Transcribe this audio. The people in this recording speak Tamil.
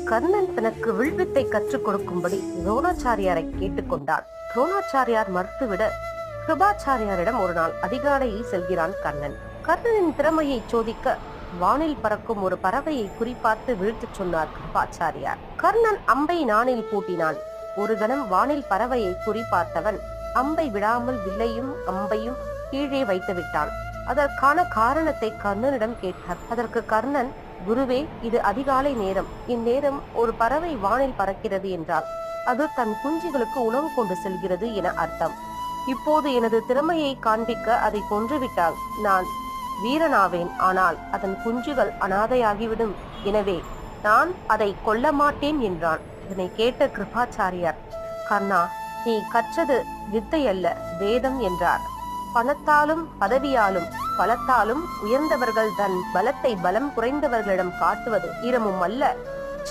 கர்ணன் தனக்கு வில்வித்தை கற்றுக் கொடுக்கும்படி துரோணாச்சாரியாரை கேட்டுக்கொண்டான். துரோணாச்சாரியார் மறுத்துவிட கிருபாச்சாரியாரிடம் ஒரு நாள் அதிகாலையில் செல்கிறான் கர்ணன். கர்ணனின் திறமையை சோதிக்க வானில் பறக்கும் ஒரு பறவையை குறிப்பார்த்து வீழ்த்தச் சொன்னார் கிருபாச்சாரியார். கர்ணன் அம்பை நாணில் பூட்டினான். ஒரு கணம் வானில் பறவையை குறிப்பார்த்தவன் அம்பை விடாமல் வில்லையும் அம்பையும் கீழே வைத்து விட்டான். அதற்கான காரணத்தை கர்ணனிடம் கேட்டார். அதற்கு கர்ணன், குருவே, இது அதிகாலை நேரம். இந்நேரம் ஒரு பறவை வானில் பறக்கிறது என்றால் அது தன் குஞ்சுகளுக்கு உணவு கொண்டு செல்கிறது என அர்த்தம். இப்போது எனது திறமையை காண்பிக்க அதை கொன்றுவிட்டால் நான் வீரனாவேன். ஆனால் அதன் குஞ்சுகள் அனாதையாகிவிடும். எனவே நான் அதை கொல்ல மாட்டேன் என்றான். இதனை கேட்ட கிருபாச்சாரியார், கர்ணா, நீ கற்றது வித்தை அல்ல, வேதம் என்றார். பணத்தாலும் பதவியாலும் பலத்தாலும் உயர்ந்தவர்கள் தன் பலத்தை பலம் குறைந்தவர்களிடம் காட்டுவது வீரமும் அல்ல,